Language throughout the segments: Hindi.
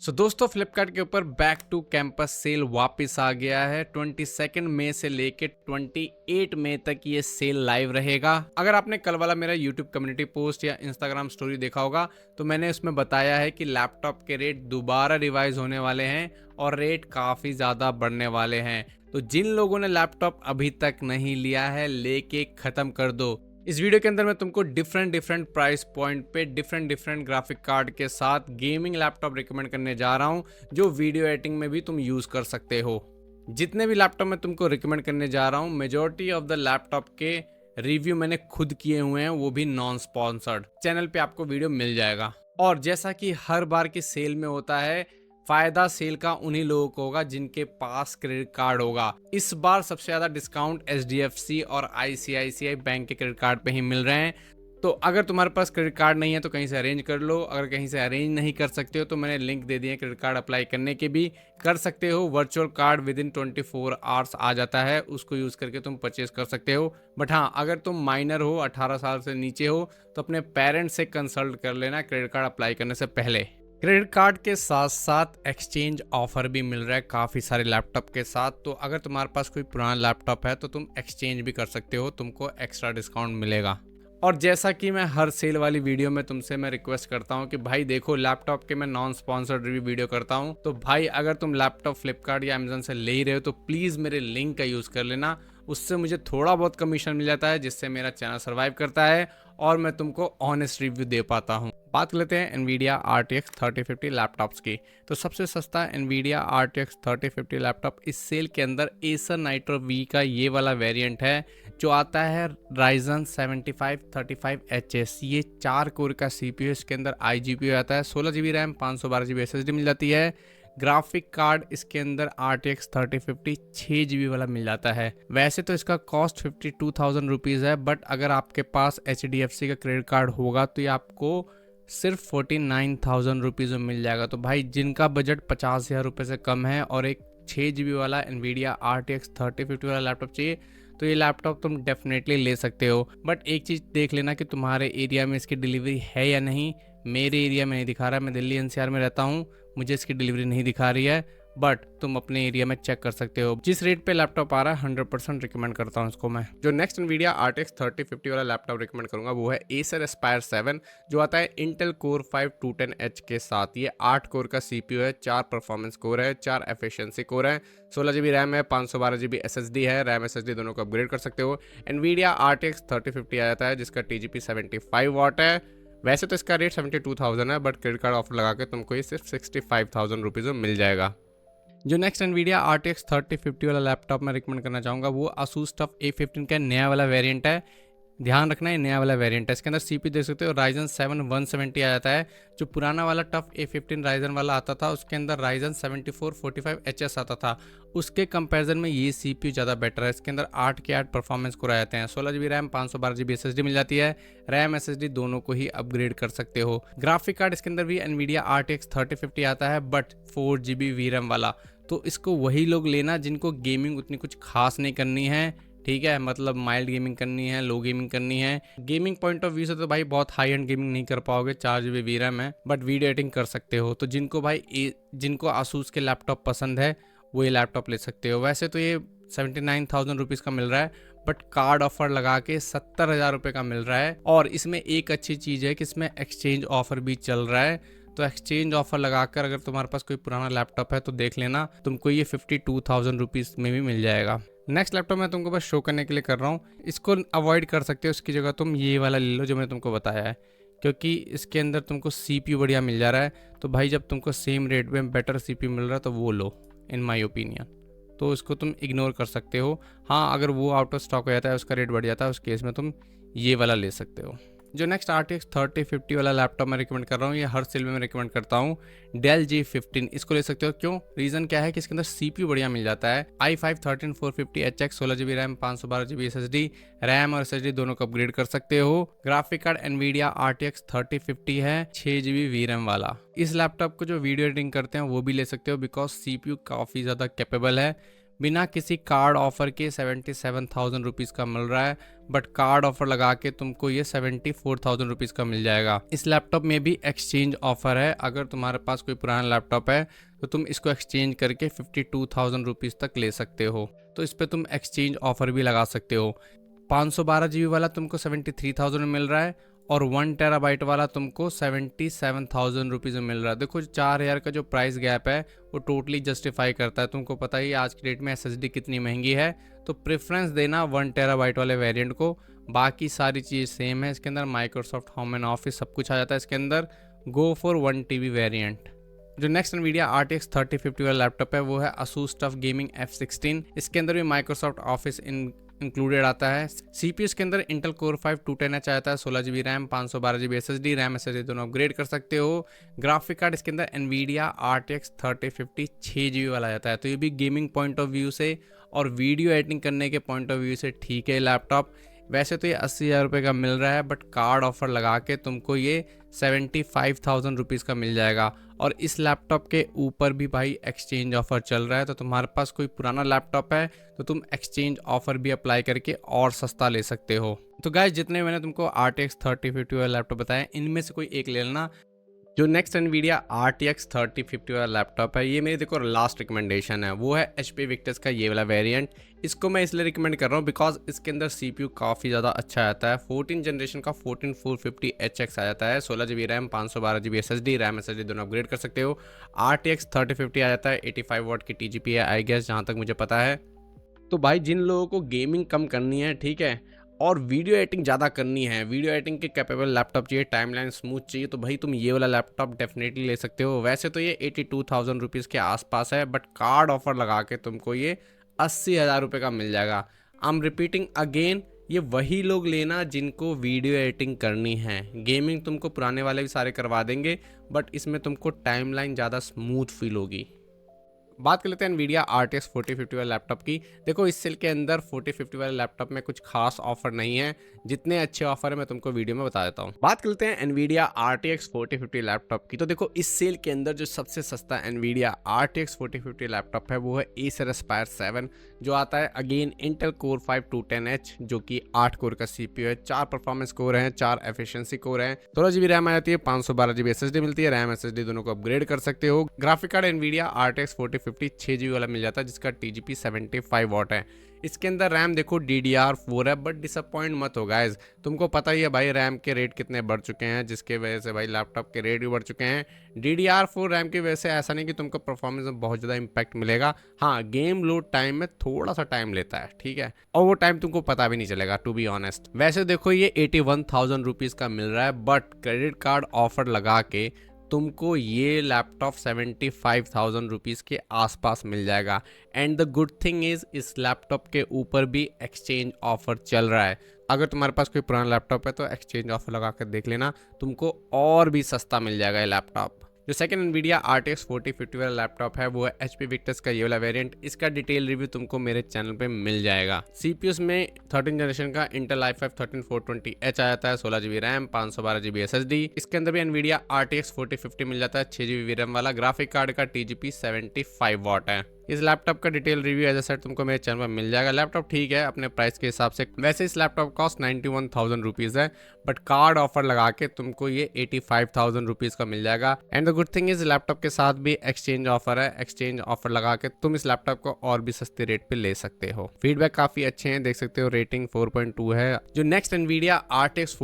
दोस्तों फ्लिपकार्ट के ऊपर बैक टू कैंपस सेल वापस आ गया है। 22 मई से लेके 28 मई तक ये सेल लाइव रहेगा। अगर आपने कल वाला मेरा यूट्यूब कम्युनिटी पोस्ट या इंस्टाग्राम स्टोरी देखा होगा तो मैंने उसमें बताया है कि लैपटॉप के रेट दोबारा रिवाइज होने वाले हैं और रेट काफ़ी ज़्यादा बढ़ने वाले हैं। तो जिन लोगों ने लैपटॉप अभी तक नहीं लिया है लेके ख़त्म कर दो। इस वीडियो के अंदर मैं तुमको डिफरेंट प्राइस पॉइंट पे डिफरेंट ग्राफिक कार्ड के साथ गेमिंग लैपटॉप रिकमेंड करने जा रहा हूं जो वीडियो एडिटिंग में भी तुम यूज कर सकते हो। जितने भी लैपटॉप मैं तुमको रिकमेंड करने जा रहा हूं मेजॉरिटी ऑफ द लैपटॉप के रिव्यू मैंने खुद किए हुए हैं, वो भी नॉन स्पॉन्सर्ड। चैनल पे आपको वीडियो मिल जाएगा। और जैसा कि हर बार की सेल में होता है, फायदा सेल का उन्हीं लोगों को होगा जिनके पास क्रेडिट कार्ड होगा। इस बार सबसे ज्यादा डिस्काउंट एचडीएफसी और आईसीआईसीआई बैंक के क्रेडिट कार्ड पे ही मिल रहे हैं। तो अगर तुम्हारे पास क्रेडिट कार्ड नहीं है तो कहीं से अरेंज कर लो। अगर कहीं से अरेंज नहीं कर सकते हो तो मैंने लिंक दे दिए क्रेडिट कार्ड अप्लाई करने के भी कर सकते हो। Virtual card within 24 hours आ जाता है, उसको यूज़ करके तुम परचेज कर सकते हो। बट हाँ, अगर तुम माइनर हो, 18 साल से नीचे हो, तो अपने पेरेंट्स से कंसल्ट कर लेना क्रेडिट कार्ड अप्लाई करने से पहले। क्रेडिट कार्ड के साथ साथ एक्सचेंज ऑफर भी मिल रहा है काफ़ी सारे लैपटॉप के साथ। तो अगर तुम्हारे पास कोई पुराना लैपटॉप है तो तुम एक्सचेंज भी कर सकते हो, तुमको एक्स्ट्रा डिस्काउंट मिलेगा। और जैसा कि मैं हर सेल वाली वीडियो में तुमसे मैं रिक्वेस्ट करता हूं कि भाई देखो, लैपटॉप के मैं नॉन स्पॉन्सर्ड रिव्यू वीडियो करता हूं, तो भाई अगर तुम लैपटॉप फ्लिपकार्ट या अमेजन से ले ही रहे हो तो प्लीज़ मेरे लिंक का यूज़ कर लेना। उससे मुझे थोड़ा बहुत कमीशन मिल जाता है जिससे मेरा चैनल सर्वाइव करता है और मैं तुमको ऑनेस्ट रिव्यू दे पाता हूँ। बात लेते हैं एनवीडिया RTX 3050 लैपटॉप्स की। तो सबसे सस्ता एनवीडिया RTX 3050 लैपटॉप इस सेल के अंदर एसर नाइट्रो V का ये वाला वेरिएंट है जो आता है Ryzen 7535HS। ये 4 कोर का CPU, इसके अंदर iGPU आता है, 16GB रैम, 512GB SSD मिल जाती है। ग्राफिक कार्ड इसके अंदर RTX 3050 6GB वाला मिल जाता है। वैसे तो इसका कॉस्ट 52,000 रुपीज़ है, बट अगर आपके पास HDFC का क्रेडिट कार्ड होगा तो ये आपको सिर्फ 49,000 रुपीज़ में मिल जाएगा। तो भाई जिनका बजट 50,000 रुपये से कम है और एक 6GB वाला NVIDIA RTX 3050 वाला लैपटॉप चाहिए तो ये लैपटॉप तुम डेफिनेटली ले सकते हो। बट एक चीज़ देख लेना कि तुम्हारे एरिया में इसकी डिलीवरी है या नहीं। मेरे एरिया में नहीं दिखा रहा है, मैं दिल्ली NCR में रहता हूँ, मुझे इसकी डिलीवरी नहीं दिखा रही है। बट तुम अपने एरिया में चेक कर सकते हो। जिस रेट पे लैपटॉप आ रहा है 100% रिकमेंड करता हूँ इसको मैं। जो नेक्स्ट NVIDIA RTX 3050 वाला लैपटॉप रिकमेंड करूंगा वो है Acer Aspire 7 जो आता है Intel Core 5 210H के साथ। ये 8 कोर का CPU है, 4 परफॉर्मेंस कोर है, 4 एफिशिएंसी कोर है, 16GB रैम है, 512GB SSD है। रैम SSD दोनों को अपग्रेड कर सकते हो। NVIDIA RTX 3050 आ जाता है जिसका TGP 75 वाट है। वैसे तो इसका रेट 72,000 है, बट क्रेडिट कार्ड ऑफर लगा के तुमको ये सिर्फ 65,000 रुपीज़ में मिल जाएगा। जो नेक्स्ट NVIDIA RTX 3050 वाला लैपटॉप मैं रिकमेंड करना चाहूँगा वो ASUS TUF A15 का नया वाला वेरिएंट है। ध्यान रखना, ये नया वाला वेरिएंट है। इसके अंदर CPU देख सकते हो Ryzen 7 170 आ जाता है। जो पुराना वाला TUF A15 Ryzen वाला आता था उसके अंदर Ryzen 7445HS आता था। उसके कंपैरिजन में ये CPU ज़्यादा बेटर है। इसके अंदर 8 के 8 परफॉर्मेंस को आ जाते हैं, 16GB रैम, 512GB SSD मिल जाती है। रैम SSD दोनों को ही अपग्रेड कर सकते हो। ग्राफिक कार्ड इसके अंदर भी NVIDIA RTX 3050 आता है बट 4GB VRAM वाला। तो इसको वही लोग लेना जिनको गेमिंग उतनी कुछ खास नहीं करनी है, ठीक है, मतलब माइल्ड गेमिंग करनी है, लो गेमिंग करनी है। गेमिंग पॉइंट ऑफ व्यू से तो भाई बहुत हाई एंड गेमिंग नहीं कर पाओगे, 4GB VRAM है, बट वीडियो एडिटिंग कर सकते हो। तो जिनको भाई जिनको ASUS के लैपटॉप पसंद है वो ये लैपटॉप ले सकते हो। वैसे तो ये 79,000 रुपीज़ का मिल रहा है, बट कार्ड ऑफर लगा के 70,000 रुपये का मिल रहा है। और इसमें एक अच्छी चीज़ है कि इसमें एक्सचेंज ऑफर भी चल रहा है। तो एक्सचेंज ऑफर लगाकर अगर तुम्हारे पास कोई पुराना लैपटॉप है तो देख लेना, तुमको ये 52,000 रुपीज़ में भी मिल जाएगा। नेक्स्ट लैपटॉप मैं तुमको बस शो करने के लिए कर रहा हूँ, इसको अवॉइड कर सकते हो। इसकी जगह तुम ये वाला ले लो जो मैंने तुमको बताया है, क्योंकि इसके अंदर तुमको CPU बढ़िया मिल जा रहा है। तो भाई जब तुमको सेम रेट में बेटर CPU मिल रहा है तो वो लो, इन माई ओपिनियन। तो इसको तुम इग्नोर कर सकते हो। हाँ, अगर वो आउट ऑफ स्टॉक हो जाता है, उसका रेट बढ़ जाता है, उस केस में तुम ये वाला ले सकते हो। जो नेक्स्ट RTX 3050 वाला लैपटॉप मैं रिकमेंड कर रहा हूँ, ये हर सेल में मैं रिकमेंड करता हूँ, Dell G15। इसको ले सकते हो। क्यों? रीज़न क्या है कि इसके अंदर CPU बढ़िया मिल जाता है। i5 13450HX, 16GB RAM, 512GB SSD, RAM और SSD दोनों को अपग्रेड कर सकते हो। ग्राफिक कार्ड NVIDIA RTX 3050 है, 6GB VRAM वाला। इस लैपटॉप को जो वीडियो एडिटिंग करते हैं वो भी ले सकते हो बिकॉज CPU काफ़ी ज़्यादा कैपेबल है। बिना किसी कार्ड ऑफर के 77,000 रुपीज़ का मिल रहा है, बट कार्ड ऑफर लगा के तुमको ये 74,000 रुपीज़ का मिल जाएगा। इस लैपटॉप में भी एक्सचेंज ऑफर है। अगर तुम्हारे पास कोई पुराना लैपटॉप है तो तुम इसको एक्सचेंज करके 52,000 रुपीज़ तक ले सकते हो। तो इस पर तुम एक्सचेंज ऑफर भी लगा सकते हो। 512 GB वाला तुमको 73,000 में मिल रहा है और 1 टेराबाइट वाला तुमको 77,000 रुपीज़ में मिल रहा है। देखो 4,000 का जो प्राइस गैप है वो टोटली जस्टिफाई करता है। तुमको पता ही आज की डेट में SSD कितनी महंगी है, तो प्रेफरेंस देना 1 टेराबाइट वाले वेरिएंट को। बाकी सारी चीज़ सेम है इसके अंदर, माइक्रोसॉफ्ट होम एंड ऑफिस सब कुछ आ जाता है इसके अंदर। Go for 1 TB variant. जो नेक्स्ट NVIDIA RTX 3050 वाला लैपटॉप है वो है ASUS TUF Gaming F16। इसके अंदर भी माइक्रोसॉफ्ट ऑफिस इंक्लूडेड आता है। CPU इसके अंदर Intel Core 5 210H आता है, 16 GB RAM, 512 GB SSD, RAM SSD दोनों अपग्रेड कर सकते हो। ग्राफिक कार्ड इसके अंदर NVIDIA RTX 3050 6 GB वाला आता है। तो ये भी गेमिंग पॉइंट ऑफ व्यू से और वीडियो एडिटिंग करने के पॉइंट ऑफ व्यू से ठीक है लैपटॉप। वैसे तो ये 80,000 रुपये का मिल रहा है, बट कार्ड ऑफर लगा के तुमको ये 75,000 रुपीज़ का मिल जाएगा। और इस लैपटॉप के ऊपर भी भाई एक्सचेंज ऑफर चल रहा है, तो तुम्हारे पास कोई पुराना लैपटॉप है तो तुम एक्सचेंज ऑफर भी अप्लाई करके और सस्ता ले सकते हो। तो गाइस जितने मैंने तुमको RTX 3050 वाला लैपटॉप बताया इनमें से कोई एक ले लेना। जो नेक्स्ट NVIDIA RTX 3050 वाला लैपटॉप है ये मेरी देखो लास्ट रिकमेंडेशन है, वो है HP Victus का ये वाला वेरिएंट। इसको मैं इसलिए रिकमेंड कर रहा हूँ बिकॉज इसके अंदर CPU काफ़ी ज़्यादा अच्छा आता है। 14 जनरेशन का 14450HX आ जाता है, 16 GB RAM, 512 GB SSD, RAM SSD दोनों अपग्रेड कर सकते हो। RTX 3050 आ जाता है, 85 वाट की TGP है आई गेस, जहाँ तक मुझे पता है। तो भाई जिन लोगों को गेमिंग कम करनी है, ठीक है, और वीडियो एडिटिंग ज़्यादा करनी है, वीडियो एडिटिंग के कैपेबल लैपटॉप चाहिए, टाइमलाइन स्मूथ चाहिए, तो भाई तुम ये वाला लैपटॉप डेफिनेटली ले सकते हो। वैसे तो ये 82,000 रुपीज़ के आसपास है, बट कार्ड ऑफर लगा के तुमको ये 80,000 रुपये का मिल जाएगा। आई एम रिपीटिंग अगेन, ये वही लोग लेना जिनको वीडियो एडिटिंग करनी है। गेमिंग तुमको पुराने वाले भी सारे करवा देंगे, बट इसमें तुमको टाइमलाइन ज़्यादा स्मूथ फील होगी। बात कर लेते हैं NVIDIA RTX 4050 वाले लैपटॉप की। देखो इस सेल के अंदर 4050 वाले लैपटॉप में कुछ खास ऑफर नहीं है, जितने अच्छे ऑफर है मैं तुमको वीडियो में बता देता हूँ। बात करते हैं NVIDIA RTX 4050 लैपटॉप की। तो देखो इस सेल के अंदर जो सबसे सस्ता NVIDIA RTX 4050 लैपटॉप है वो है Acer Aspire 7, जो आता है अगेन Intel Core 5 210H, जो कि 8 कोर का CPU है, 4 परफॉर्मेंस कोर हैं, 4 एफिशिएंसी कोर हैं, 16 GB रैम आ जाती है, 512 GB SSD मिलती है, रैम SSD दोनों को अपग्रेड कर सकते हो। Graphic card NVIDIA RTX 4050 6 GB वाला मिल जाता है, जिसका TGP 75 वाट है। इसके अंदर रैम देखो DDR4 है, बट डिसअपॉइंट मत हो गाइस, तुमको पता ही है भाई रैम के रेट कितने बढ़ चुके हैं, जिसके वजह से भाई लैपटॉप के रेट भी बढ़ चुके हैं। DDR4 रैम की वजह से ऐसा नहीं कि तुमको परफॉर्मेंस में बहुत ज़्यादा इंपैक्ट मिलेगा। हाँ, गेम लोड टाइम में थोड़ा सा टाइम लेता है, ठीक है, और वो टाइम तुमको पता भी नहीं चलेगा टू बी ऑनेस्ट। वैसे देखो ये 81,000 रुपीज़ का मिल रहा है, बट क्रेडिट कार्ड ऑफर लगा के तुमको ये लैपटॉप 75,000 रुपीज़ के आसपास मिल जाएगा। And the good thing is इस लैपटॉप के ऊपर भी एक्सचेंज ऑफर चल रहा है। अगर तुम्हारे पास कोई पुराना लैपटॉप है तो एक्सचेंज ऑफर लगा कर देख लेना, तुमको और भी सस्ता मिल जाएगा ये लैपटॉप। जो सेकंड NVIDIA RTX 4050 वाला लैपटॉप है वो है HP Victus का ये वाला वेरिएंट। इसका डिटेल रिव्यू तुमको मेरे चैनल पे मिल जाएगा। CPUs में 13 जनरेशन का Intel i5 13420H आ जाता है, 16 GB रैम, 512 GB SSD। इसके अंदर भी NVIDIA RTX 4050 मिल जाता है, 6 GB VRAM वाला। ग्राफिक कार्ड का TGP 75 वाट है। इस लैपटॉप का detail review as a set तुमको मेरे चैनल पर मिल जाएगा। लैपटॉप ठीक है अपने प्राइस के हिसाब से। वैसे इस लैपटॉप कॉस्ट 91,000 रुपीज़ है, बट कार्ड ऑफर लगा के तुमको ये 85,000 रुपीज़ का मिल जाएगा। And the good thing is laptop के साथ भी एक्सचेंज ऑफर है। एक्सचेंज ऑफर लगा के तुम इस लैपटॉप को और भी सस्ते रेट पे ले सकते हो। फीडबैक काफ़ी अच्छे हैं, देख सकते हो, रेटिंग 4.2 है। जो नेक्स्ट NVIDIA RTX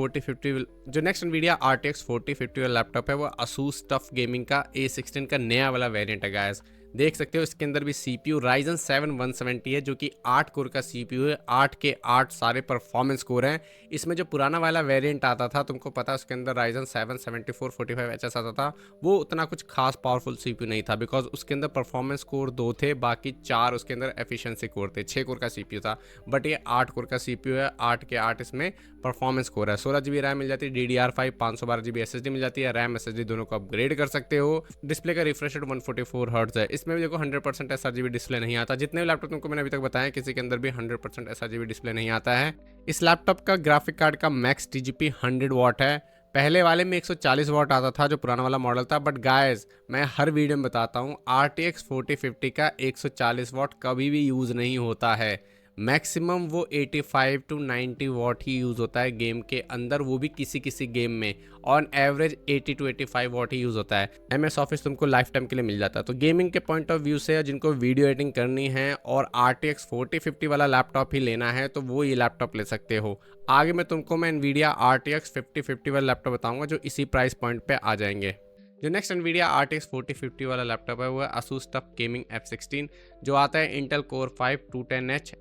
4050 वाला लैपटॉप है वो ASUS TUF Gaming का A16 का नया वाला वेरिएंट है गाइस। देख सकते हो इसके अंदर भी CPU Ryzen 7 170 है, जो कि 8 कोर का CPU है, 8 के 8 सारे परफॉर्मेंस कोर हैं। इसमें जो पुराना वाला वेरिएंट आता था तुमको पता है उसके अंदर Ryzen 7 7445HS आता था, वो उतना कुछ खास पावरफुल CPU नहीं था, बिकॉज उसके अंदर परफॉर्मेंस कोर 2 थे, बाकी 4 उसके अंदर एफिशिएंसी कोर थे। 6 कोर का CPU था, बट ये 8 कोर का CPU है, 8 के 8 इसमें परफॉर्मेंस कोर है। 16 GB रैम मिल जाती है, DDR5 512 GB SSD मिल जाती है, रैम SSD दोनों को अपग्रेड कर सकते हो। डिस्प्ले का रिफ्रेश रेट 144 हर्ट्ज है। इसमें भी देखो 100% sRGB डिस्प्ले नहीं आता। जितने भी लैपटॉप तुमको मैंने अभी तक बताया किसी के अंदर भी 100% sRGB डिस्प्ले नहीं आता है। इस लैपटॉप का ग्राफिक कार्ड का मैक्स TGP 100 वाट है, पहले वाले में 140 वॉट आता था जो पुराना वाला मॉडल था, बट गाइस मैं हर वीडियो में बताता हूँ RTX 4050 का 140 वॉट कभी भी यूज़ नहीं होता है। मैक्सिमम वो 85 टू 90 वॉट ही यूज़ होता है गेम के अंदर, वो भी किसी किसी गेम में ऑन एवरेज 80 टू 85 वॉट ही यूज़ होता है। MS ऑफिस तुमको लाइफ टाइम के लिए मिल जाता है। तो गेमिंग के पॉइंट ऑफ व्यू से जिनको वीडियो एडिटिंग करनी है और RTX 4050 वाला लैपटॉप ही लेना है तो वो ये लैपटॉप ले सकते हो। आगे मैं तुमको NVIDIA RTX 5050 वाला लैपटॉप बताऊंगा जो इसी प्राइस पॉइंट पे आ जाएंगे। जो नेक्स्ट NVIDIA RTX 4050 वाला लैपटॉप है वो है Asus TUF Gaming F16 जो आता है Intel Core 5 210H,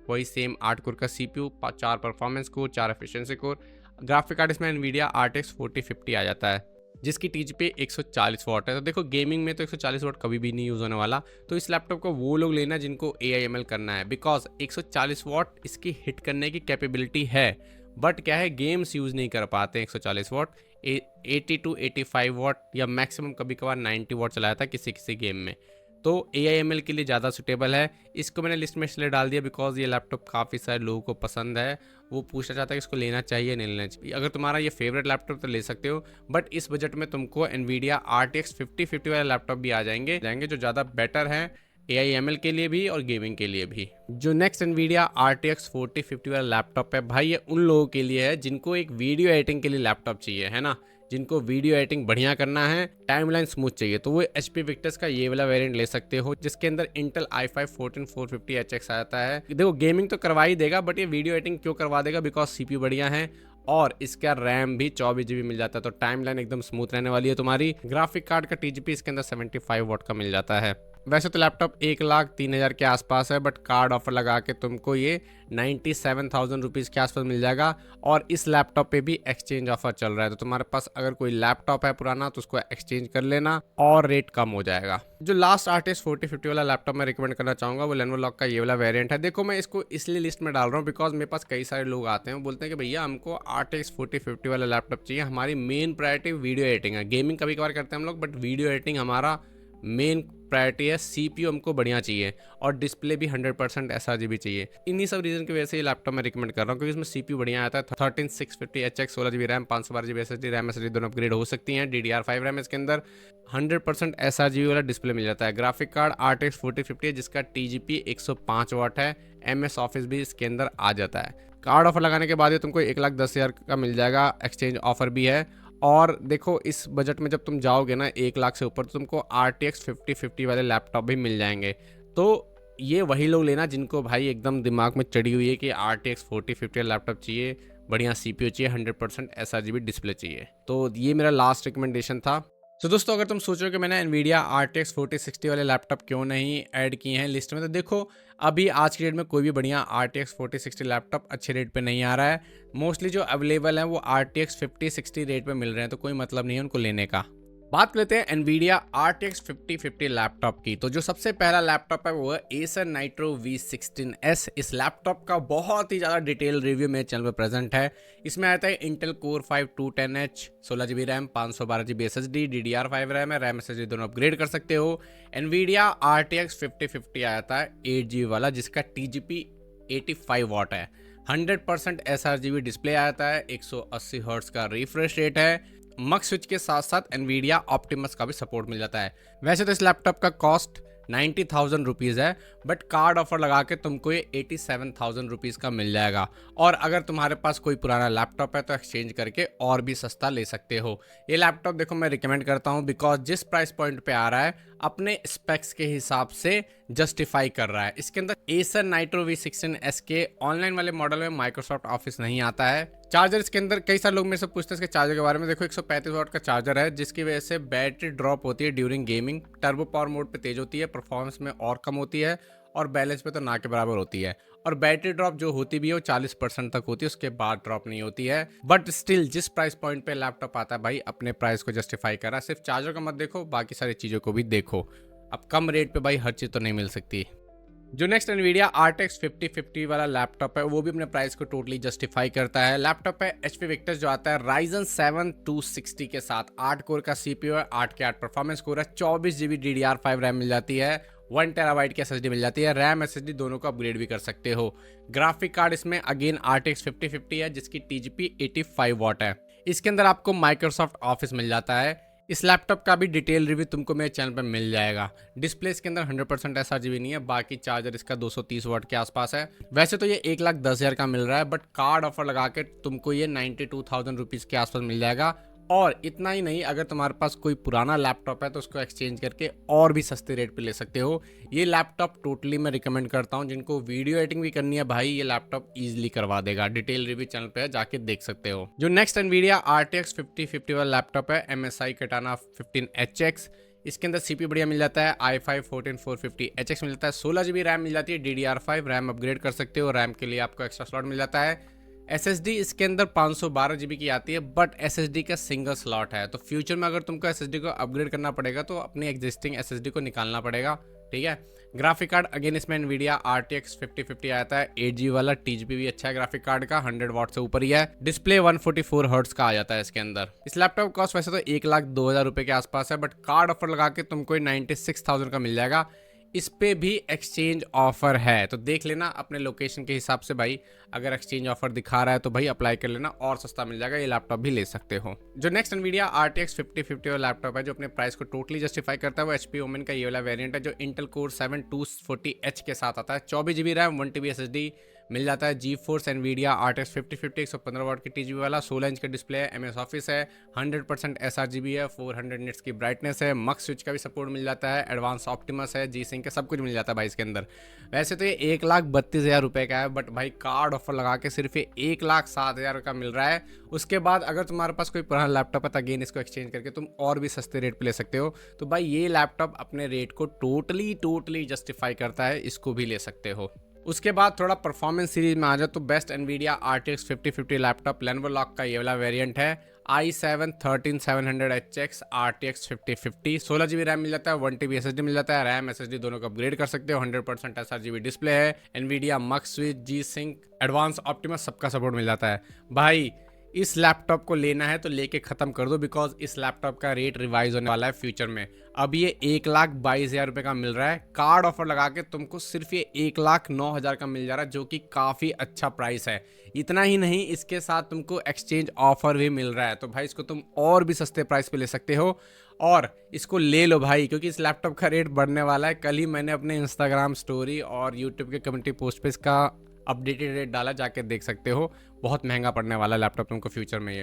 वही सेम 8 कोर का CPU, 4 performance core, 4 efficiency core. Graphic card इसमें NVIDIA RTX 4050 आ जाता है जिसकी TGP 140 वॉट है। तो देखो गेमिंग में तो 140 वॉट कभी भी नहीं यूज़ होने वाला, तो इस लैपटॉप को वो लोग लेना जिनको AI/ML करना है, बिकॉज 140 वॉट इसकी हिट करने की कैपेबिलिटी है, बट क्या है गेम्स यूज़ नहीं कर पाते 140 वॉट। 80 टू 85 वॉट या मैक्सिमम कभी कभार 90 वॉट चलाया था किसी किसी गेम में, तो AI/ML के लिए ज़्यादा सुटेबल है। इसको मैंने लिस्ट में इसलिए डाल दिया बिकॉज ये लैपटॉप काफ़ी सारे लोगों को पसंद है, वो पूछना चाहता है कि इसको लेना चाहिए नहीं लेना चाहिए। अगर तुम्हारा ये फेवरेट लैपटॉप तो ले सकते हो, बट इस बजट में तुमको NVIDIA RTX 5050 वाले लैपटॉप भी आ जाएंगे जो ज़्यादा बेटर है AI/ML के लिए भी और गेमिंग के लिए भी। जो नेक्स्ट NVIDIA RTX 4050 वाला लैपटॉप है भाई, ये उन लोगों के लिए है जिनको एक वीडियो एडिटिंग के लिए लैपटॉप चाहिए, है ना, जिनको वीडियो एडिटिंग बढ़िया करना है, टाइमलाइन स्मूथ चाहिए, तो वो HP Victus का ये वाला वेरिएंट ले सकते हो जिसके अंदर Intel i5 14450HX आता है। देखो गेमिंग तो करवा ही देगा, बट ये वीडियो एडिटिंग क्यों करवा देगा, बिकॉज CPU बढ़िया है और इसका रैम भी 24 GB मिल जाता है, तो टाइमलाइन एकदम स्मूथ रहने वाली है तुम्हारी। ग्राफिक कार्ड का TGP इसके अंदर 75 वॉट का मिल जाता है। वैसे तो लैपटॉप 1,03,000 के आसपास है, बट कार्ड ऑफर लगा के तुमको ये 97,000 रुपीज़ के आसपास मिल जाएगा। और इस लैपटॉप पे भी एक्सचेंज ऑफर चल रहा है, तो तुम्हारे पास अगर कोई लैपटॉप है पुराना तो उसको एक्सचेंज कर लेना और रेट कम हो जाएगा। जो लास्ट RTX 4050 वाला लैपटॉप मैं रिकमेंड करना चाहूँगा वो Lenovo Legion का ये वाला वेरिएंट है। देखो मैं इसको इसलिए लिस्ट में डाल रहा हूँ बिकॉज मेरे पास कई सारे लोग आते हैं, बोलते हैं कि भैया हमको RTX 4050 वाला लैपटॉप चाहिए, हमारी मेन प्रायोरिटी वीडियो एडिटिंग है। गेमिंग कभी कभार करते हैं हम लोग, बट वीडियो एडिटिंग हमारा मेन प्रायोरिटी है। CPU हमको बढ़िया चाहिए और डिस्प्ले भी 100% sRGB चाहिए। इन्हीं सब रीजन की वजह से ये लैपटॉप मैं रिकमेंड कर रहा हूँ, क्योंकि इसमें CPU बढ़िया आता है। 13650HX 16GB RAM, 512GB SSD, RAM SSD दोनों अपग्रेड हो सकती हैं। DDR5 रैम इसके अंदर, 100% sRGB वाला डिस्प्ले मिल जाता है। ग्राफिक कार्ड RTX 4050 है जिसका TGP 105 वॉट है। MS ऑफिस भी इसके अंदर आ जाता है। कार्ड ऑफर लगाने के बाद ये तुमको 1,10,000 का मिल जाएगा, एक्सचेंज ऑफर भी है। और देखो इस बजट में जब तुम जाओगे ना 1 लाख से ऊपर, तो तुमको RTX 5050 वाले लैपटॉप भी मिल जाएंगे। तो ये वही लोग लेना जिनको भाई एकदम दिमाग में चढ़ी हुई है कि RTX 4050 लैपटॉप चाहिए, बढ़िया CPU चाहिए, 100% sRGB डिस्प्ले चाहिए। तो ये मेरा लास्ट रिकमेंडेशन था। तो दोस्तों अगर तुम सोच रहे हो कि मैंने NVIDIA RTX 4060 वाले लैपटॉप क्यों नहीं ऐड किए हैं लिस्ट में, तो देखो अभी आज की डेट में कोई भी बढ़िया RTX 4060 लैपटॉप अच्छे रेट पे नहीं आ रहा है। मोस्टली जो अवेलेबल है वो RTX 5060 रेट पे मिल रहे हैं, तो कोई मतलब नहीं है उनको लेने का। बात करते हैं NVIDIA RTX 5050 लैपटॉप की। तो जो सबसे पहला लैपटॉप है वो है Acer Nitro V16s। इस लैपटॉप का बहुत ही ज़्यादा डिटेल रिव्यू मेरे चैनल पर प्रेजेंट है। इसमें आता है Intel Core 5 210H, 16GB RAM, 512GB SSD, DDR5 RAM है, रैम SSD दोनों अपग्रेड कर सकते हो। NVIDIA RTX 5050 आता है 8GB वाला जिसका TGP 85 वॉट है, 100% sRGB डिस्प्ले आता है, 180 हर्ट्ज का रिफ्रेश रेट है। मक स्विच के साथ साथ NVIDIA Optimus का भी सपोर्ट मिल जाता है। वैसे तो इस लैपटॉप का कॉस्ट 90,000 रुपीज़ है, बट कार्ड ऑफर लगा के तुमको ये 87,000 रुपीज़ का मिल जाएगा। और अगर तुम्हारे पास कोई पुराना लैपटॉप है तो एक्सचेंज करके और भी सस्ता ले सकते हो। ये लैपटॉप देखो मैं रिकमेंड करता हूँ बिकॉज जिस प्राइस पॉइंट पे आ रहा है अपने स्पेक्स के हिसाब से जस्टिफाई कर रहा है। इसके अंदर Acer Nitro V16s के ऑनलाइन वाले मॉडल में माइक्रोसॉफ्ट ऑफिस नहीं आता है। चार्जर इसके अंदर, कई सारे लोग मेरे से पूछते हैं इसके चार्जर के बारे में। देखो 135 वॉट का चार्जर है जिसकी वजह से बैटरी ड्रॉप होती है during gaming. Turbo power mode पे तेज होती है, परफॉर्मेंस में और कम होती है, और बैलेंस पे तो ना के बराबर होती है। और बैटरी ड्रॉप जो होती भी है वो 40% तक होती है, उसके बाद ड्रॉप नहीं होती है। बट स्टिल जिस प्राइस पॉइंट पे लैपटॉप आता है भाई अपने प्राइस को जस्टिफाई कर रहा है। सिर्फ चार्जर का मत देखो, बाकी सारी चीज़ों को भी देखो। अब कम रेट पे भाई हर चीज़ तो नहीं मिल सकती। जो नेक्स्ट NVIDIA RTX 5050 वाला लैपटॉप है वो भी अपने प्राइस को टोटली जस्टिफाई करता है। लैपटॉप है HP Victus जो आता है Ryzen 7 260 के साथ, 8 कोर का CPU है, 8 के 8 परफॉर्मेंस कोर है, 24GB DDR5 रैम मिल जाती है, 1 TB की SSD मिल जाती है, रैम SSD दोनों को अपग्रेड भी कर सकते हो। ग्राफिक कार्ड इसमें अगेन RTX 5050 है जिसकी TGP 85 वॉट है। इसके अंदर आपको माइक्रोसॉफ्ट ऑफिस मिल जाता है। इस लैपटॉप का भी डिटेल रिव्यू तुमको मेरे चैनल पर मिल जाएगा। डिस्प्ले इसके अंदर 100% SRGB नहीं है, बाकी चार्जर इसका 230 वाट के आसपास है। वैसे तो ये 1,10,000 का मिल रहा है, बट कार्ड ऑफर लगा के तुमको ये 92,000 रुपीज़ के आसपास मिल जाएगा। और इतना ही नहीं, अगर तुम्हारे पास कोई पुराना लैपटॉप है तो उसको एक्सचेंज करके और भी सस्ते रेट पे ले सकते हो। ये लैपटॉप टोटली मैं रिकमेंड करता हूँ। जिनको वीडियो एडिटिंग भी करनी है भाई, ये लैपटॉप इजीली करवा देगा। डिटेल रिव्यू चैनल पे है, जाके देख सकते हो। जो नेक्स्ट एनवीडिया RTX 5050 वाला लैपटॉप है, MSI Katana 15HX। इसके अंदर CPU बढ़िया मिल जाता है, i5 14450HX मिल जाता है, 16 GB रैम मिल जाती है, DDR5 रैम अपग्रेड कर सकते हो। रैम के लिए आपको एक्स्ट्रा स्लॉट मिल जाता है। SSD इसके अंदर 512 GB की आती है, बट SSD का सिंगल स्लॉट है। तो फ्यूचर में अगर तुमको SSD को अपग्रेड करना पड़ेगा तो अपनी एग्जिस्टिंग SSD को निकालना पड़ेगा, ठीक है। ग्राफिक कार्ड अगेन इसमें NVIDIA RTX 5050 आता है, 8GB वाला। TGP भी अच्छा है ग्राफिक कार्ड का, 100 वाट से ऊपर ही है। डिस्प्ले 144 हर्ट्ज का आ जाता है इसके अंदर। इस लैपटॉप कॉस्ट वैसे तो 1,02,000 रुपये के आसपास है, बट कार्ड ऑफर लगा के तुमको 96,000 का मिल जाएगा। इस पे भी एक्सचेंज ऑफर है, तो देख लेना अपने लोकेशन के हिसाब से भाई। अगर एक्सचेंज ऑफर दिखा रहा है तो भाई अप्लाई कर लेना, और सस्ता मिल जाएगा, ये लैपटॉप भी ले सकते हो। जो नेक्स्ट NVIDIA RTX 5050 वाला लैपटॉप है, जो अपने प्राइस को टोटली जस्टिफाई करता है, वो HP Omen का ये वाला वेरिएंट है, जो इंटेल कोर 7 240H के साथ आता है। 24GB रैम, 1TB SSD मिल जाता है। GeForce NVIDIA RTX 5050 115 वाट की TGP वाला, 16 इंच का डिस्प्ले है, MS ऑफिस है, 100% SRGB है, 400 निट्स की ब्राइटनेस है। मक्स स्विच का भी सपोर्ट मिल जाता है, एडवांस ऑप्टिमस है, G-Sync का सब कुछ मिल जाता है भाई इसके अंदर। वैसे तो ये 1,32,000 रुपये का है, बट भाई कार्ड ऑफर लगा के सिर्फ ये 1,07,000 का मिल रहा है। उसके बाद अगर तुम्हारे पास कोई पुराना लैपटॉप है तो अगेन इसको एक्सचेंज करके तुम और भी सस्ते रेट पे ले सकते हो। तो भाई ये लैपटॉप अपने रेट को टोटली जस्टिफाई करता है, इसको भी ले सकते हो। उसके बाद थोड़ा परफॉर्मेंस सीरीज में आ जाओ तो best NVIDIA RTX 5050 laptop Lenovo Lock का ये वाला वेरिएंट है, i7 13700HX RTX 5050। 16GB RAM मिल जाता है, 1TB SSD मिल जाता है। रैम SSD दोनों को अपग्रेड कर सकते हो। 100% SRGB डिस्प्ले है। NVIDIA mux switch, G-Sync, advance Optimus सबका सपोर्ट मिल जाता है। भाई इस लैपटॉप को लेना है तो लेके ख़त्म कर दो, बिकॉज इस लैपटॉप का रेट रिवाइज होने वाला है फ्यूचर में। अब ये 1,22,000 रुपये का मिल रहा है, कार्ड ऑफर लगा के तुमको सिर्फ ये 1,09,000 का मिल जा रहा है, जो कि काफ़ी अच्छा प्राइस है। इतना ही नहीं, इसके साथ तुमको एक्सचेंज ऑफर भी मिल रहा है, तो भाई इसको तुम और भी सस्ते प्राइस पे ले सकते हो। और इसको ले लो भाई, क्योंकि इस लैपटॉप का रेट बढ़ने वाला है। कल ही मैंने अपने इंस्टाग्राम स्टोरी और यूट्यूब के कम्युनिटी पोस्ट पे इसका अपडेटेड रेट डाला, जाके देख सकते हो। बहुत महंगा पड़ने वाला लैपटॉप तुमको फ्यूचर में।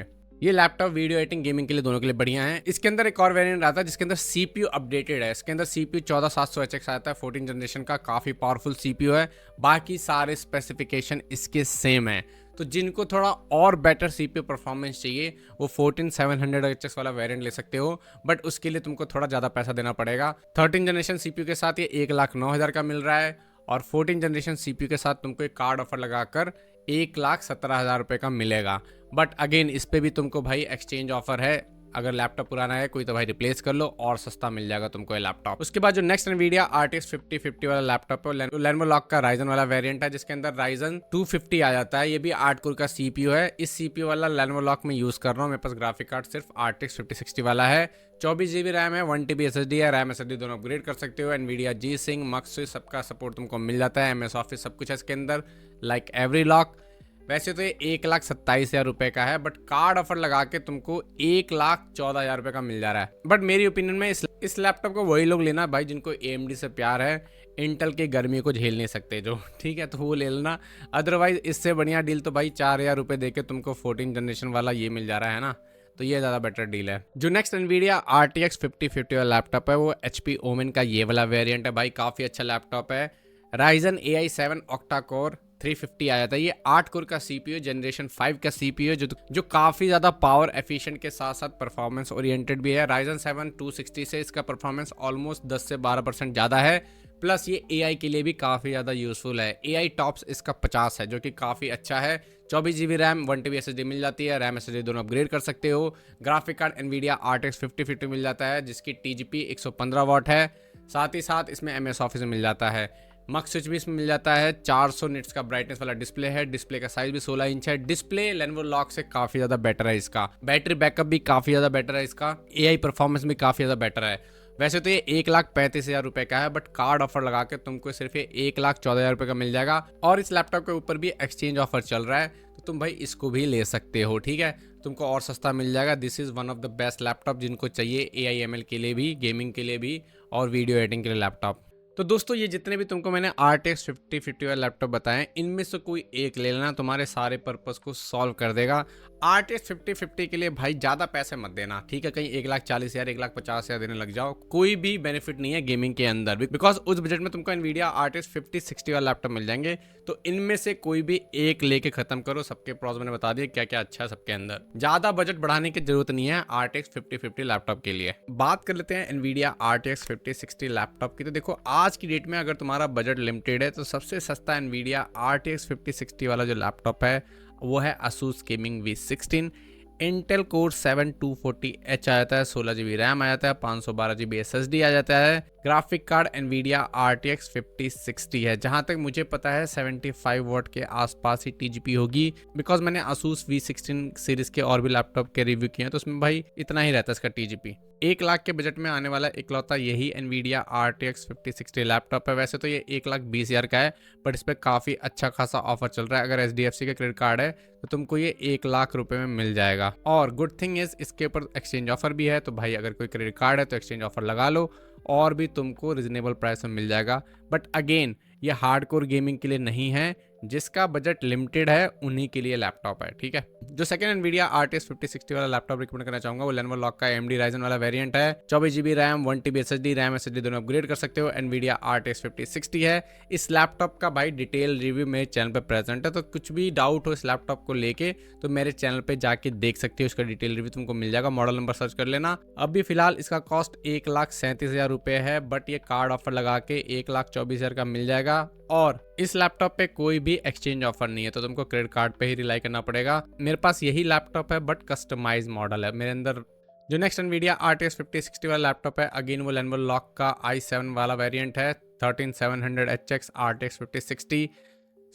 ये लैपटॉप वीडियो एडिटिंग गेमिंग के लिए दोनों के लिए बढ़िया है। इसके अंदर एक और वेरिएंट आता है जिसके अंदर CPU अपडेटेड है। इसके अंदर CPU 14700HX आता है, 14 जनरेशन का, काफ़ी पावरफुल CPU है। बाकी सारे स्पेसिफिकेशन इसके सेम है। तो जिनको थोड़ा और बेटर CPU परफॉर्मेंस चाहिए वो 14700HX वाला वेरिएंट ले सकते हो, बट उसके लिए तुमको थोड़ा ज़्यादा पैसा देना पड़ेगा। 13 जनरेशन CPU के साथ ये 1,09,000 का मिल रहा है, और 14 जनरेशन CPU के साथ तुमको एक कार्ड ऑफर लगाकर 1,17,000 रुपये का मिलेगा। बट अगेन इस पे भी तुमको भाई एक्सचेंज ऑफर है। अगर लैपटॉप पुराना है कोई तो भाई रिप्लेस कर लो, और सस्ता मिल जाएगा तुमको ये लैपटॉप। उसके बाद जो नेक्स्ट NVIDIA RTX 5050 वाला लैपटॉप है, Lenovo Lock का Ryzen वाला वेरिएंट है, जिसके अंदर Ryzen 250 आ जाता है। ये भी 8 कोर का CPU है। इस CPU वाला Lenovo Lock में यूज़ कर रहा हूँ। मेरे पास ग्राफिक कार्ड सिर्फ RTX 5060 वाला है। 24GB रैम है, 1TB SSD है। रैम SSD दोनों अपग्रेड कर सकते हो। NVIDIA G-Sync, मक्स स्विच सबका सपोर्ट तुमको मिल जाता है। MS ऑफिस सब कुछ है इसके अंदर, लाइक एवरी लॉक। वैसे तो ये 1,27,000 रुपये का है, बट कार्ड ऑफर लगा के तुमको 1,14,000 रुपये का मिल जा रहा है। बट मेरी ओपिनियन में इस लैपटॉप को वही लोग लेना भाई जिनको AMD से प्यार है, इंटेल के गर्मी को झेल नहीं सकते जो, ठीक है, तो वो ले लेना। अदरवाइज इससे बढ़िया डील तो भाई 4,000 रुपये दे के तुमको 14 जनरेशन वाला ये मिल जा रहा है ना, तो ये ज़्यादा बेटर डील है। जो नेक्स्ट NVIDIA RTX 5050 वाला लैपटॉप है वो HP Omen का ये वाला वेरिएंट है। भाई काफ़ी अच्छा लैपटॉप है। Ryzen AI 7 ऑक्टा कोर 350 आ जाता है। ये 8 कोर का CPU जनरेशन 5 का CPU है, जो काफ़ी ज़्यादा पावर एफिशिएंट के साथ साथ परफॉर्मेंस ओरिएंटेड भी है। Ryzen 7 260 से इसका परफॉर्मेंस ऑलमोस्ट 10 से 12% ज़्यादा है। प्लस ये AI के लिए भी काफ़ी ज़्यादा यूज़फुल है। AI टॉप्स इसका 50 है, जो कि काफ़ी अच्छा है। 24GB रैम, 1TB SSD मिल जाती है। रैम SSD दोनों अपग्रेड कर सकते हो। ग्राफिक कार्ड NVIDIA RTX 5050 मिल जाता है, जिसकी TGP 115 वाट है। साथ ही साथ इसमें MS ऑफिस मिल जाता है। मक्स स्विच भी इसमें मिल जाता है। 400 निट्स का ब्राइटनेस वाला डिस्प्ले है। डिस्प्ले का साइज भी 16 इंच है। डिस्प्ले Lenovo Lock से काफ़ी ज़्यादा बेटर है इसका। बैटरी बैकअप भी काफ़ी ज़्यादा बेटर है इसका। AI परफॉर्मेंस भी काफ़ी ज़्यादा बेटर है। वैसे तो ये 1,35,000 रुपये का है, बट कार्ड ऑफर लगा के तुमको सिर्फ ये 1,14,000 रुपये का मिल जाएगा। और इस लैपटॉप के ऊपर भी एक्सचेंज ऑफर चल रहा है, तो तुम भाई इसको भी ले सकते हो, ठीक है। तुमको और सस्ता मिल जाएगा। This is one of the best laptop जिनको चाहिए AI/ML के लिए भी, गेमिंग के लिए भी और वीडियो एडिटिंग के लिए लैपटॉप। तो दोस्तों ये जितने भी तुमको मैंने RTX 5050 वाला लैपटॉप बताएं, इनमें से कोई एक ले लेना, तुम्हारे सारे पर्पस को सॉल्व कर देगा। RTX 5050 के लिए भाई ज़्यादा पैसे मत देना, ठीक है? कहीं 1,40,000 1,50,000 देने लग जाओ, कोई भी बेनिफिट नहीं है गेमिंग के अंदर भी, बिकॉज उस बजट में तुमको NVIDIA RTX 5060 वाला लैपटॉप मिल जाएंगे। तो इनमें से कोई भी एक लेके खत्म करो, सबके प्रॉस मैंने बता दिए क्या क्या अच्छा है सबके अंदर। ज़्यादा बजट बढ़ाने की जरूरत नहीं है RTX 5050 लैपटॉप के लिए। बात कर लेते हैं NVIDIA RTX 5060 लैपटॉप की। तो देखो आज की डेट में अगर तुम्हारा बजट लिमिटेड है तो सबसे सस्ता NVIDIA RTX 5060 वाला जो लैपटॉप है वो है Asus Gaming V16। Intel core 7240H आ जाता है, 16 GB रैम आ जाता है, 512 GB SSD आ जाता है। ग्राफिक कार्ड NVIDIA RTX 5060 है। जहां तक मुझे पता है 75 वाट के आसपास ही TGP होगी, बिकॉज मैंने Asus V16 सीरीज के और भी लैपटॉप के रिव्यू किए हैं तो उसमें भाई इतना ही रहता है इसका TGP। 1 लाख के बजट में आने वाला इकलौता यही NVIDIA RTX 5060 लैपटॉप है। वैसे तो ये 1,20,000 का है, बट इस पर काफ़ी अच्छा खासा ऑफर चल रहा है। अगर HDFC का क्रेडिट कार्ड है तो तुमको ये 1 लाख रुपए में मिल जाएगा। और गुड थिंग इज इसके ऊपर एक्सचेंज ऑफर भी है, तो भाई अगर कोई क्रेडिट कार्ड है तो एक्सचेंज ऑफर लगा लो और भी तुमको रिजनेबल प्राइस में मिल जाएगा। बट अगेन ये हार्डकोर गेमिंग के लिए नहीं है, जिसका बजट लिमिटेड है उन्हीं के लिए लैपटॉप है, ठीक है? जो सेकंड NVIDIA RTX 5060 वाला लैपटॉप रिकमेंड करना चाहूंगा वो Lenovo Lock का AMD Ryzen वाला वेरिएंट है। 24 GB RAM, 1 TB SSD, RAM SSD दोनों अपग्रेड कर सकते हो। NVIDIA RTX 5060 है। इस लैपटॉप का भाई डिटेल रिव्यू मेरे चैनल पे प्रेजेंट है, तो कुछ भी डाउट हो इस लैपटॉप को लेके तो मेरे चैनल पे जाके देख सकते हो, इसका डिटेल रिव्यू तुमको मिल जाएगा। मॉडल नंबर सर्च कर लेना। अभी फिलहाल इसका कॉस्ट 1,37,000 रुपये है, बट ये कार्ड ऑफर लगा के 1,24,000 का मिल जाएगा। और इस लैपटॉप पे कोई भी एक्सचेंज ऑफर नहीं है, तो तुमको क्रेडिट कार्ड पे ही रिलाई करना पड़ेगा। मेरे पास यही लैपटॉप है बट कस्टमाइज मॉडल है मेरे अंदर। जो नेक्स्ट NVIDIA RTX 5060 वाला लैपटॉप है अगेन वो Lenovo Lock का i7 वाला वेरिएंट है। 13700HX RTX 5060,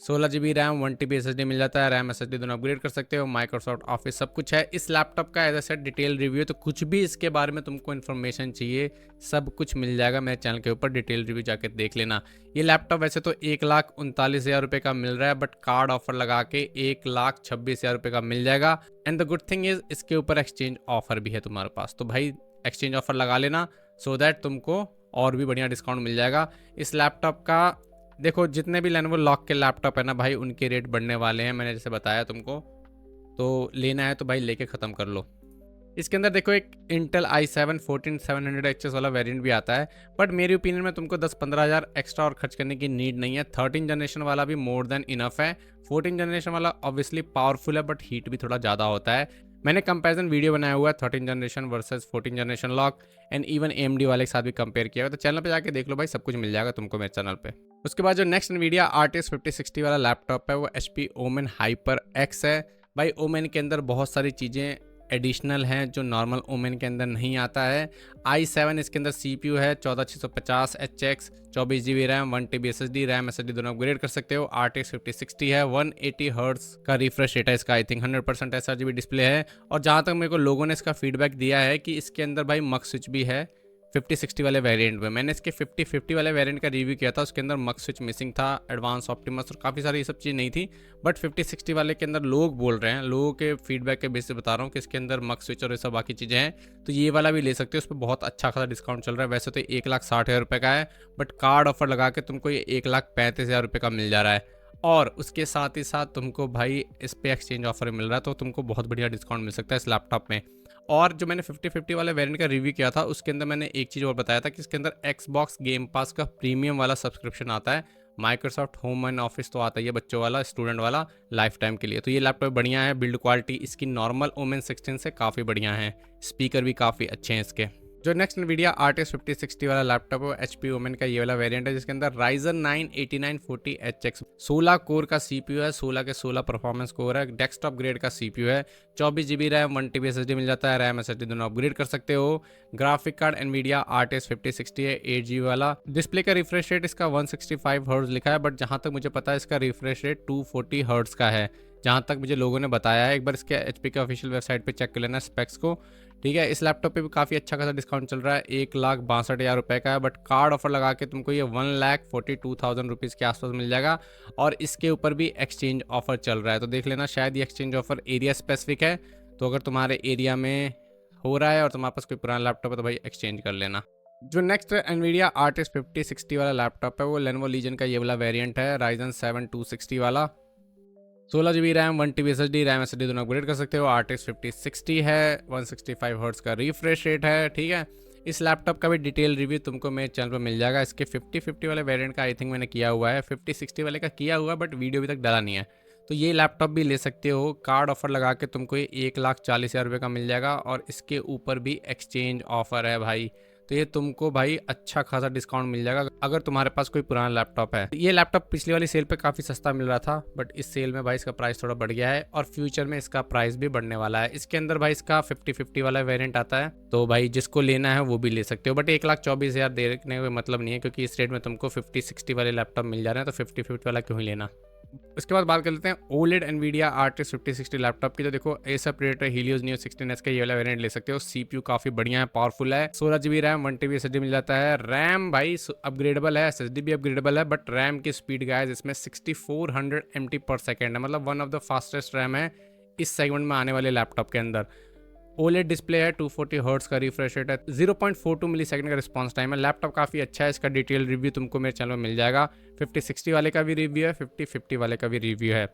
16 GB RAM, 1 TB SSD मिल जाता है। रैम SSD दोनों अपग्रेड कर सकते हो। माइक्रोसॉफ्ट ऑफिस सब कुछ है। इस लैपटॉप का as a set detail review, तो कुछ भी इसके बारे में तुमको इन्फॉर्मेशन चाहिए सब कुछ मिल जाएगा मेरे चैनल के ऊपर, डिटेल रिव्यू जाके देख लेना। ये लैपटॉप वैसे तो 1,39,000 रुपये का मिल रहा है, बट कार्ड ऑफर लगा के 1,26,000 रुपये का मिल जाएगा। And the good thing is इसके ऊपर एक्सचेंज ऑफर भी है तुम्हारे पास, तो भाई एक्सचेंज ऑफर लगा लेना सो दैट तुमको और भी बढ़िया डिस्काउंट मिल जाएगा। इस लैपटॉप का देखो जितने भी Lenovo Lock के लैपटॉप है ना भाई, उनके रेट बढ़ने वाले हैं, मैंने जैसे बताया तुमको। तो लेना है तो भाई लेके ख़त्म कर लो। इसके अंदर देखो एक Intel i7 14700HS वाला वेरिएंट भी आता है, बट मेरी ओपिनियन में तुमको 10-15 हज़ार एक्स्ट्रा और खर्च करने की नीड नहीं है। 13 जनरेशन वाला भी मोर देन इनफ है। 14 जनरेशन वाला ऑब्वियसली पावरफुल है बट हीट भी थोड़ा ज़्यादा होता है। मैंने कंपैरिजन वीडियो बनाया हुआ है 13 generation versus 14 generation lock and even AMD वाले के साथ भी कंपेयर किया हुआ, तो चैनल पे जाके देख लो भाई, सब कुछ मिल जाएगा तुमको मेरे चैनल पे। उसके बाद जो नेक्स्ट NVIDIA RTX 5060 वाला लैपटॉप है वो HP Omen HyperX है। भाई Omen के अंदर बहुत सारी चीज़ें एडिशनल हैं जो नॉर्मल Omen के अंदर नहीं आता है। i7 इसके अंदर CPU है 14650HX, 24 GB RAM, 1 TB SSD, RAM SSD दोनों अपग्रेड कर सकते हो। RTX 5060 है, 180 हर्ट्ज का रिफ्रेश रेट है इसका, आई थिंक 100% sRGB डिस्प्ले है। और जहाँ तक मेरे को लोगों ने इसका फीडबैक दिया है कि इसके अंदर भाई मक स्विच भी है 5060 वाले वेरिएंट में। मैंने इसके 5050 वाले वेरिएंट का रिव्यू किया था, उसके अंदर मक स्विच मिसिंग था, एडवांस ऑप्टिमस और काफ़ी सारी ये सब चीज़ नहीं थी। बट 5060 वाले के अंदर लोग बोल रहे हैं, लोगों के फीडबैक के बेस से बता रहा हूँ कि इसके अंदर मक स्विच और ये सब बाकी चीज़ें हैं, तो ये वाला भी ले सकते हो। उस पर बहुत अच्छा खासा डिस्काउंट चल रहा है। वैसे तो 1,60,000 रुपये का है, बट कार्ड ऑफर लगा के तुमको ये 1,35,000 रुपये का मिल जा रहा है। और उसके साथ ही साथ तुमको भाई इस पे एक्सचेंज ऑफर मिल रहा है, तो तुमको बहुत बढ़िया डिस्काउंट मिल सकता है इस लैपटॉप में। और जो मैंने 5050 वाले वेरिएंट का रिव्यू किया था उसके अंदर मैंने एक चीज़ और बताया था कि इसके अंदर Xbox गेम पास का प्रीमियम वाला सब्सक्रिप्शन आता है। माइक्रोसॉफ्ट होम एंड ऑफिस तो आता ही है बच्चों वाला, स्टूडेंट वाला, लाइफ टाइम के लिए। तो ये लैपटॉप बढ़िया है, बिल्ड क्वालिटी इसकी नॉर्मल Omen 16 से काफ़ी बढ़िया है, स्पीकर भी काफ़ी अच्छे हैं इसके। जो नेक्स्ट NVIDIA RTX 5060 वाला लैपटॉप है वो HP Omen का ये वाला वेरिएंट है, जिसके अंदर Ryzen 9 8940HX 16 कोर का CPU है, 16 के 16 परफॉर्मेंस कोर है, डेस्कटॉप ग्रेड का CPU है, 24 GB रैम, 1 TB SSD मिल जाता है, रैम SSD दोनों अपग्रेड कर सकते हो। ग्राफिक कार्ड NVIDIA RTX 5060 है, 8 GB वाला। डिस्प्ले का रिफ्रेश रेट इसका 165 हर्ट्ज लिखा है, बट जहाँ तक मुझे पता है इसका रिफ्रेश रेट 240 हर्ट्ज का है, जहाँ तक मुझे लोगों ने बताया है। एक बार इसके HP के ऑफिशियल वेबसाइट पे चेक कर लेना स्पेक्स को, ठीक है। इस लैपटॉप पे भी काफ़ी अच्छा खासा डिस्काउंट चल रहा है, 1,62,000 रुपये का है, बट कार्ड ऑफर लगा के तुमको ये 1,42,000 रुपीज़ के आसपास मिल जाएगा। और इसके ऊपर भी एक्सचेंज ऑफर चल रहा है, तो देख लेना, शायद ये एक्सचेंज ऑफर एरिया स्पेसिफिक है, तो अगर तुम्हारे एरिया में हो रहा है और तुम्हारे पास कोई पुराना लैपटॉप है तो भाई एक्सचेंज कर लेना। जो नेक्स्ट एनवीडिया RTX 5060 वाला लैपटॉप है वो लेनोवो लीजन का ये वाला वेरिएंट है, Ryzen 7 260 वाला। 16 GB RAM, 1 TB SSD, RAM SSD दोनों अपग्रेड कर सकते हो। RTX 5060 है, 165 हर्ट्ज का रिफ्रेश रेट है, ठीक है। इस लैपटॉप का भी डिटेल रिव्यू तुमको मेरे चैनल पर मिल जाएगा। इसके 5050 वाले वेरिएंट का आई थिंक मैंने किया हुआ है, 5060 वाले का किया हुआ बट वीडियो अभी तक डाला नहीं है। तो ये लैपटॉप भी ले सकते हो। कार्ड ऑफर लगा के तुमको ये 1,40,000 रुपये का मिल जाएगा और इसके ऊपर भी एक्सचेंज ऑफर है भाई। तो ये तुमको भाई अच्छा खासा डिस्काउंट मिल जाएगा अगर तुम्हारे पास कोई पुराना लैपटॉप है। ये लैपटॉप पिछली वाली सेल पे काफ़ी सस्ता मिल रहा था बट इस सेल में भाई इसका प्राइस थोड़ा बढ़ गया है और फ्यूचर में इसका प्राइस भी बढ़ने वाला है। इसके अंदर भाई इसका 5050 वाला वेरिएंट आता है, तो भाई जिसको लेना है वो भी ले सकते हो। बट 1,24,000 देखने का मतलब नहीं है क्योंकि इस रेट में तुमको 5060 वाले लैपटॉप मिल जा रहे हैं, तो 5050 वाला क्यों ही लेना। इसके बाद बात कर लेते हैं OLED NVIDIA RTX 5060 लैपटॉप की। तो देखो Acer predator Helios neo 16S का ये वाला वेरिएंट ले सकते हो। CPU काफी बढ़िया है, पावरफुल है। 16 GB रैम, 1 TB SSD मिल जाता है। रैम भाई अपग्रेडेबल है, SSD भी अपग्रेडेबल है बट रैम की स्पीड गाइस इसमें 6400 MT/s है, मतलब one of the fastest RAM है इस सेगमेंट में आने वाले लैपटॉप के अंदर। OLED डिस्प्ले है, 240 हर्ट्ज का रिफ्रेश रेट है, 0.42 मिलीसेकंड का रिस्पांस टाइम है। लैपटॉप काफ़ी अच्छा है, इसका डिटेल रिव्यू तुमको मेरे चैनल में मिल जाएगा। 5060 वाले का भी रिव्यू है, 5050 वाले का भी रिव्यू है।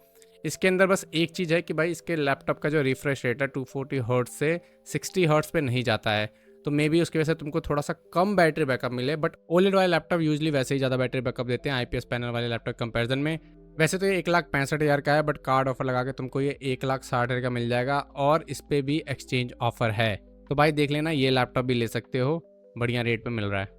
इसके अंदर बस एक चीज़ है कि भाई इसके लैपटॉप का जो रिफ्रेश रेट है 240 हर्ट्ज से 60 हर्ट्ज पे नहीं जाता है, तो मे बी उसकी वजह से तुमको थोड़ा सा कम बैटरी बैकअप मिले। बट OLED वाले लैपटॉप यूजली वैसे ही ज़्यादा बैटरी बैकअप देते हैं IPS पैनल वाले लैपटॉप कंपेरिजन में। वैसे तो ये 1,65,000 का है बट कार्ड ऑफर लगा के तुमको ये 1,60,000 का मिल जाएगा और इस पे भी एक्सचेंज ऑफर है। तो भाई देख लेना, ये लैपटॉप भी ले सकते हो, बढ़िया रेट पे मिल रहा है।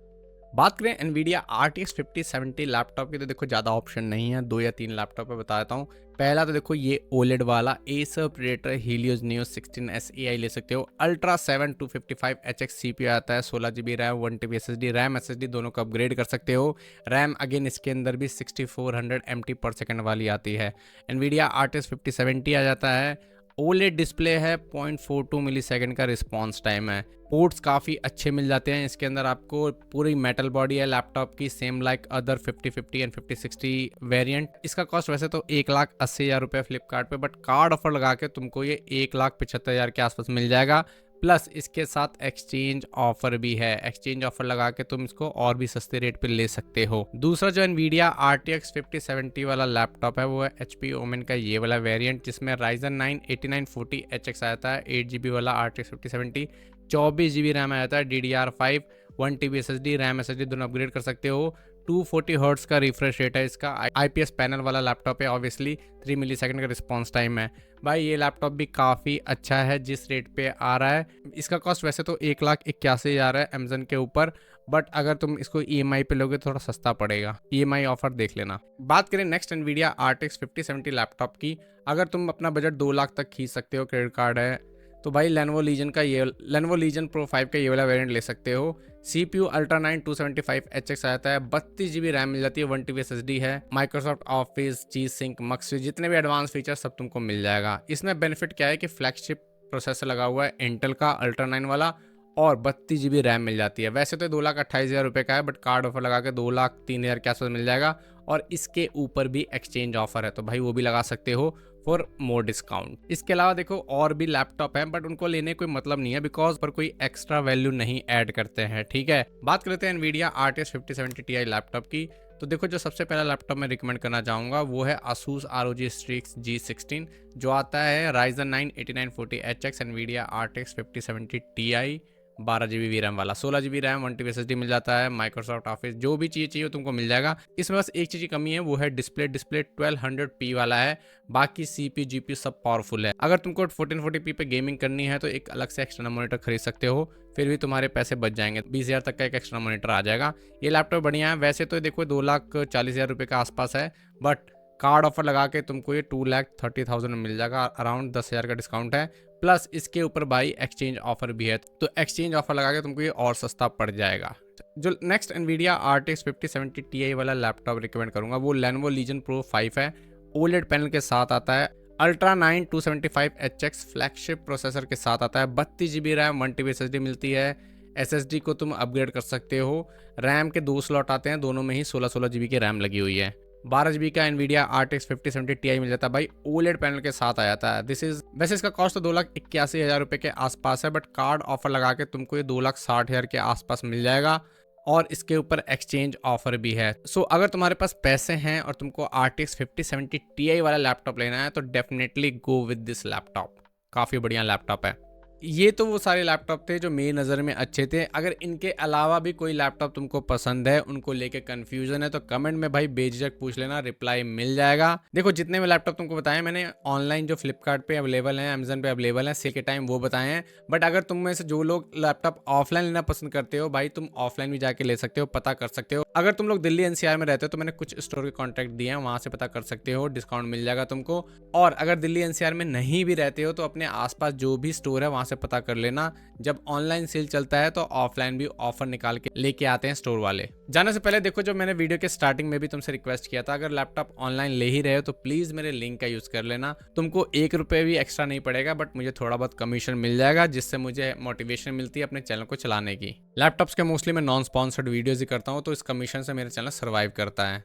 बात करें NVIDIA RTX 5070 लैपटॉप की, तो देखो ज़्यादा ऑप्शन नहीं है, 2 या 3 लैपटॉप पे बता देता हूँ। पहला तो देखो ये OLED वाला Acer predator Helios neo 16S AI ले सकते हो। Ultra 7 255HX CPU आता है, 16 GB RAM, 1 TB SSD, RAM SSD दोनों को अपग्रेड कर सकते हो। रैम अगेन इसके अंदर भी 6400 MT/s वाली आती है। NVIDIA RTX 5070 आ जाता है। OLED डिस्प्ले है, 0.42 मिलीसेकंड का रिस्पांस टाइम है। पोर्ट्स काफ़ी अच्छे मिल जाते हैं इसके अंदर, आपको पूरी मेटल बॉडी है लैपटॉप की, same like other 5050 and 5060 variant. इसका कॉस्ट वैसे तो 1,80,000 रुपये फ्लिपकार्ट पे, बट कार्ड ऑफर लगा के तुमको ये 1,75,000 के आसपास मिल जाएगा। प्लस इसके साथ एक्सचेंज ऑफर भी है, एक्सचेंज ऑफर लगा के तुम इसको और भी सस्ते रेट पे ले सकते हो। दूसरा जो NVIDIA RTX 5070 वाला लैपटॉप है वो है HP Omen का ये वाला वेरिएंट, जिसमें Ryzen 9 8940HX आता है, 8 GB वाला RTX 5070, 24 GB रैम आ जाता है, DDR5, 1 TB SSD, RAM SSD दोनों अपग्रेड कर सकते हो। 240 हर्ट्ज का रिफ्रेश रेट है इसका, IPS पैनल वाला लैपटॉप है, ऑब्वियसली 3 मिलीसेकंड का रिस्पांस टाइम है। भाई ये लैपटॉप भी काफ़ी अच्छा है जिस रेट पे आ रहा है। इसका कॉस्ट वैसे तो 1,81,000 है अमेजन के ऊपर, बट अगर तुम इसको EMI पे लोगे तो थोड़ा सस्ता पड़ेगा, EMI ऑफर देख लेना। बात करें नेक्स्ट NVIDIA RTX 5070 लैपटॉप की, अगर तुम अपना बजट 2 लाख तक खींच सकते हो, क्रेडिट कार्ड है, तो भाई Lenovo Legion Pro 5 का ये वाला वेरिएंट ले सकते हो। CPU Ultra 9 275HX आता है, 32 GB रैम मिल जाती है, 1 TB SSD है, Microsoft Office, G-Sync, Mux जितने भी एडवांस फीचर सब तुमको मिल जाएगा। इसमें बेनिफिट क्या है कि फ्लैगशिप प्रोसेसर लगा हुआ है इंटेल का Ultra 9 वाला और 32 GB रैम मिल जाती है। वैसे तो 2,28,000 रुपये का है बट कार्ड ऑफर लगा के 2,03,000 के आसपास मिल जाएगा और इसके ऊपर भी एक्सचेंज ऑफर है, तो भाई वो भी लगा सकते हो फॉर मोर डिस्काउंट। इसके अलावा देखो और भी लैपटॉप हैं बट उनको लेने कोई मतलब नहीं है बिकॉज पर कोई एक्स्ट्रा वैल्यू नहीं ऐड करते हैं, ठीक है। बात करते हैं NVIDIA RTX 5070 Ti लैपटॉप की, तो देखो जो सबसे पहला लैपटॉप मैं रिकमेंड करना चाहूँगा वो है Asus ROG Strix G16, जो आता है Ryzen 9 8940HX NVIDIA RTX 5070 Ti, 12 GB VRAM वाला, 16 GB रैम, 1 TB SSD मिल जाता है, माइक्रोसॉफ्ट ऑफिस जो भी चीज़ चाहिए तुमको मिल जाएगा। इसमें बस एक चीज़ की कमी है, वो है डिस्प्ले 1200p वाला है, बाकी CPU GPU सब पावरफुल है। अगर तुमको 1440p पे गेमिंग करनी है तो एक अलग से एक्सटर्नल मॉनिटर खरीद सकते हो, फिर भी तुम्हारे पैसे बच जाएंगे, 20,000 तक का एक एक्स्ट्रा मॉनिटर आ जाएगा। ये लैपटॉप बढ़िया है, वैसे तो देखो 2,40,000 रुपये के आसपास है बट कार्ड ऑफर लगा के तुमको ये 2,30,000 में मिल जाएगा, अराउंड 10,000 का डिस्काउंट है। प्लस इसके ऊपर भाई एक्सचेंज ऑफर भी है, तो एक्सचेंज ऑफर लगा के तुमको ये और सस्ता पड़ जाएगा। जो नेक्स्ट NVIDIA RTX 5070 Ti वाला लैपटॉप रिकमेंड करूंगा वो Lenovo Legion Pro 5 है, OLED पैनल के साथ आता है, Ultra 9 275HX फ्लैगशिप प्रोसेसर के साथ आता है, 32 GB रैम, 1 TB SSD मिलती है, SSD को तुम अपग्रेड कर सकते हो, रैम के 2 स्लॉट आते हैं, दोनों में ही 16 GB की रैम लगी हुई है। 12 GB का NVIDIA RTX 5070 Ti मिल जाता है भाई, OLED पैनल के साथ आ जाता है। दिस इज वैसे इसका कॉस्ट तो 2,81,000 रुपए के आसपास है, बट कार्ड ऑफर लगा के तुमको ये 2,60,000 के आसपास मिल जाएगा, और इसके ऊपर एक्सचेंज ऑफर भी है। सो अगर तुम्हारे पास पैसे हैं और तुमको RTX 5070 Ti वाला लैपटॉप लेना है तो definitely go with this laptop, काफ़ी बढ़िया लैपटॉप है। ये तो वो सारे लैपटॉप थे जो मेरी नज़र में अच्छे थे। अगर इनके अलावा भी कोई लैपटॉप तुमको पसंद है, उनको लेके कंफ्यूजन है, तो कमेंट में भाई बेझिझक पूछ लेना, रिप्लाई मिल जाएगा। देखो जितने भी लैपटॉप तुमको बताए मैंने ऑनलाइन जो फ्लिपकार्ट पे अवेलेबल हैं, अमेजन पे अवेलेबल हैं, सेल के टाइम वो बताए हैं। बट अगर तुम में से जो लोग लैपटॉप ऑफलाइन लेना पसंद करते हो भाई, तुम ऑफलाइन भी जाके ले सकते हो, पता कर सकते हो। अगर तुम लोग दिल्ली NCR में रहते हो तो मैंने कुछ स्टोर के कॉन्टैक्ट दिए हैं, वहाँ से पता कर सकते हो, डिस्काउंट मिल जाएगा तुमको। और अगर दिल्ली NCR में नहीं भी रहते हो तो अपने आसपास जो भी स्टोर है वहाँ से पता कर लेना। जब ऑनलाइन सेल चलता है तो ऑफलाइन भी ऑफर निकाल के लेके आते हैं स्टोर वाले। जाने से पहले देखो, जो मैंने वीडियो के स्टार्टिंग में भी तुमसे रिक्वेस्ट किया था, अगर लैपटॉप ऑनलाइन ले ही रहे हो तो प्लीज मेरे लिंक का यूज कर लेना। तुमको 1 रुपये भी एक्स्ट्रा नहीं पड़ेगा, बट मुझे थोड़ा बहुत कमीशन मिल जाएगा, जिससे मुझे मोटिवेशन मिलती है अपने चैनल को चलाने की। लैपटॉप्स के मोस्टली मैं नॉन स्पॉन्सर्ड वीडियोज ही करता हूँ, तो इस कमीशन से मेरा चैनल सर्वाइव करता है।